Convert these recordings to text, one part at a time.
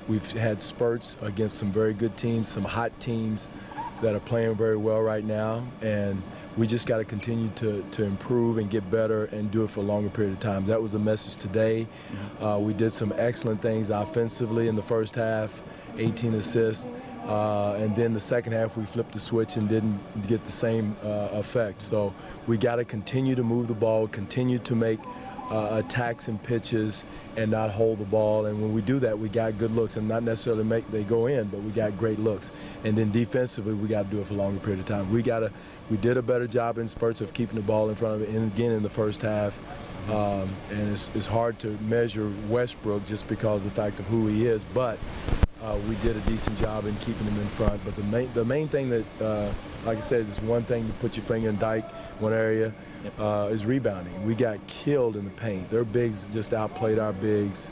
We've had spurts against some very good teams, some hot teams that are playing very well right now, and we just got to continue to improve and get better and do it for a longer period of time. That was a message today. We did some excellent things offensively in the first half, 18 assists, and then the second half we flipped the switch and didn't get the same effect. So we got to continue to move the ball, continue to make attacks and pitches and not hold the ball, and when we do that we got good looks, and not necessarily make they go in, but we got great looks. And then defensively we got to do it for a longer period of time. We did a better job in spurts of keeping the ball in front of it, and again in the first half, and it's hard to measure Westbrook just because of the fact of who he is, but we did a decent job in keeping him in front. But the main thing that, like I said, is one thing to put your finger in dike, one area, is rebounding. We got killed in the paint. Their bigs just outplayed our bigs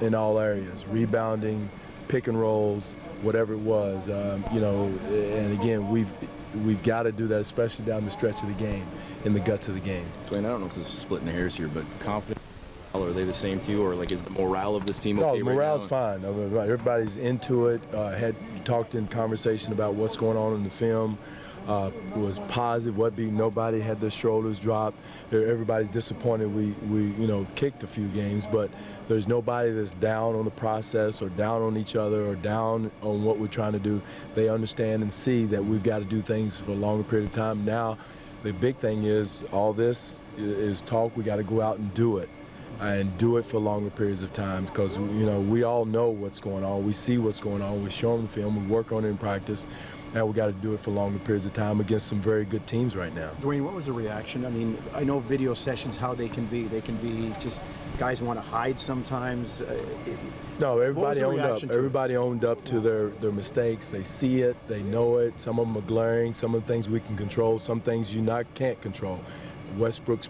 in all areas. Rebounding, pick and rolls, whatever it was, you know, and again, we've got to do that, especially down the stretch of the game, in the guts of the game. Dwane, I don't know if this is splitting the hairs here, but confidence, are they the same too, or like is the morale of this team okay? No, morale's fine. Everybody's into it. Had talked in conversation about what's going on in the film. Was positive. Nobody had their shoulders dropped. Everybody's disappointed. We you know, kicked a few games, but there's nobody that's down on the process or down on each other or down on what we're trying to do. They understand and see that we've got to do things for a longer period of time. Now, the big thing is all this is talk. We got to go out and do it. And do it for longer periods of time, because you know we all know what's going on. We see what's going on. We show them the film. We work on it in practice. Now we got to do it for longer periods of time against some very good teams right now. Dwane, what was the reaction? I mean, I know video sessions, how they can be. They can be just guys want to hide sometimes. No, everybody owned up. Everybody owned up to their mistakes. They see it. They know it. Some of them are glaring. Some of the things we can control. Some things you can't control. Westbrook's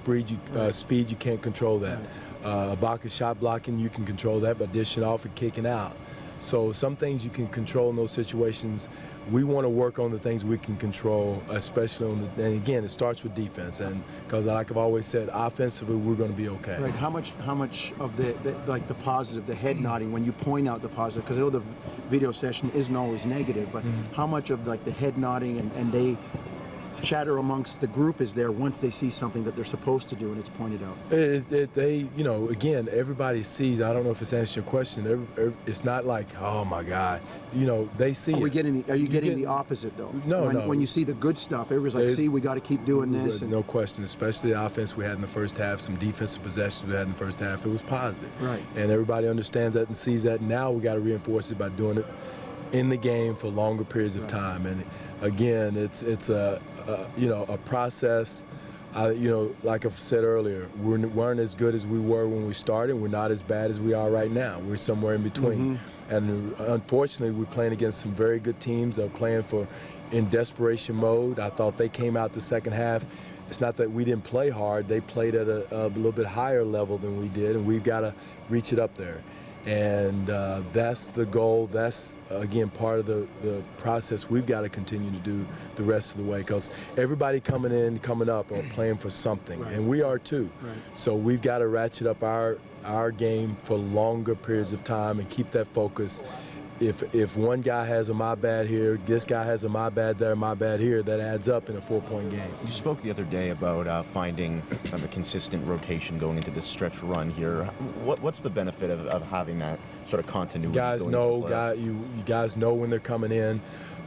speed, you can't control that. Ibaka's shot blocking, you can control that by dishing off and kicking out. So some things you can control in those situations. We want to work on the things we can control, especially on the, and again, it starts with defense. And because like I've always said, offensively, we're going to be okay. Right. How much of the like the positive, the head nodding, when you point out the positive, because I know the video session isn't always negative, but how much of like the head nodding and they chatter amongst the group is there once they see something that they're supposed to do and it's pointed out? They, you know, again, everybody sees. I don't know if it's answering your question. It's not like, oh my God, you know, they see. Are you getting the opposite though? No, when you see the good stuff, everybody's like, see, we got to keep doing this. No question, especially the offense we had in the first half, some defensive possessions we had in the first half. It was positive, right? And everybody understands that and sees that. Now we got to reinforce it by doing it in the game for longer periods of time. And again, it's a you know, a process. You know, like I've said earlier, we weren't as good as we were when we started. We're not as bad as we are right now. We're somewhere in between. And unfortunately, we're playing against some very good teams that are playing in desperation mode. I thought they came out the second half. It's not that we didn't play hard. They played at a little bit higher level than we did, and we've got to reach it up there. And that's the goal. That's, again, part of the process we've got to continue to do the rest of the way, because everybody coming up are playing for something, and we are too. So we've got to ratchet up our game for longer periods of time and keep that focus. If one guy has a my bad here, this guy has a my bad there, my bad here, that adds up in a 4-point game. You spoke the other day about finding a consistent rotation going into this stretch run here. What's the benefit of having that sort of continuity? You guys know when they're coming in.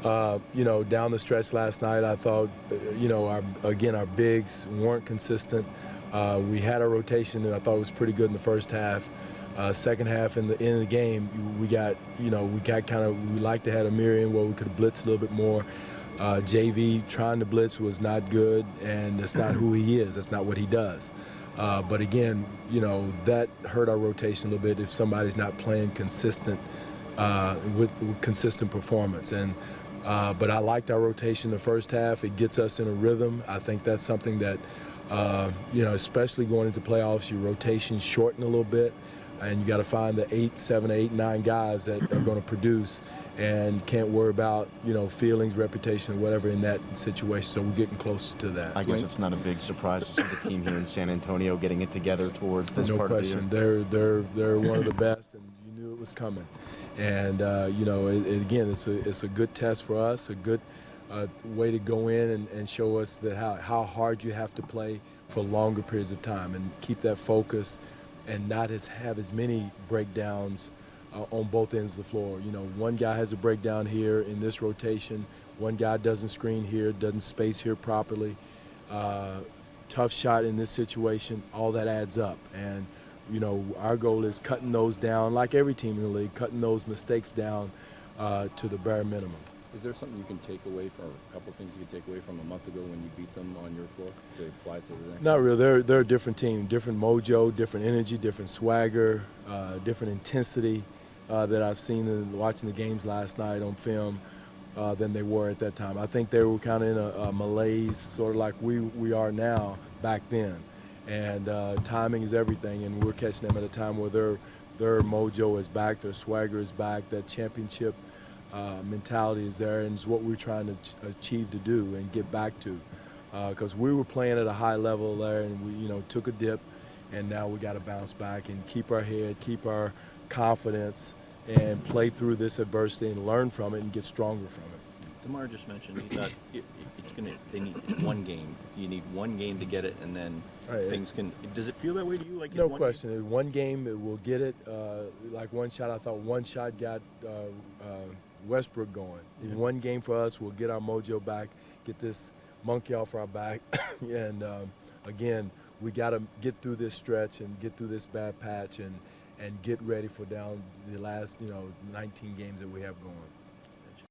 You know, down the stretch last night, I thought, you know, our bigs weren't consistent. We had a rotation that I thought was pretty good in the first half. Second half, in the end of the game, we like to have a mirror in where we could blitz a little bit more. JV trying to blitz was not good, and that's not who he is. That's not what he does. But again, you know, that hurt our rotation a little bit if somebody's not playing consistent with consistent performance. But I liked our rotation the first half. It gets us in a rhythm. I think that's something that, you know, especially going into playoffs, your rotation shorten a little bit. And you got to find the 7, 8, 9 guys that are going to produce and can't worry about, you know, feelings, reputation, or whatever in that situation. So we're getting closer to that. I guess it's not a big surprise to see the team here in San Antonio getting it together towards this part of the year. No question. They're one of the best, and you knew it was coming. And again, it's a good test for us, a good way to go in and show us that how hard you have to play for longer periods of time and keep that focus and not have as many breakdowns on both ends of the floor. One guy has a breakdown here in this rotation, one guy doesn't screen here, doesn't space here properly. Tough shot in this situation, all that adds up. And our goal is cutting those down, like every team in the league, cutting those mistakes down to the bare minimum. Is there something you can take away from, or a couple things you can take away from a month ago when you beat them on your floor to apply to the next? Not really. They're a different team, different mojo, different energy, different swagger, different intensity that I've seen in watching the games last night on film than they were at that time. I think they were kind of in a malaise, sort of like we are now back then. And timing is everything, and we're catching them at a time where their mojo is back, their swagger is back, that championship mentality is there, and it's what we're trying to achieve to do and get back to. Because we were playing at a high level there, and we took a dip, and now we got to bounce back and keep our head, keep our confidence, and play through this adversity and learn from it and get stronger from it. DeMar just mentioned he thought they need one game. You need one game to get it, and then things can. Does it feel that way to you? Like no question. In one game, it will get it. Like one shot, I thought one shot got Westbrook going. In one game for us, we'll get our mojo back, get this monkey off our back, and again, we got to get through this stretch and get through this bad patch and get ready for down the last 19 games that we have going.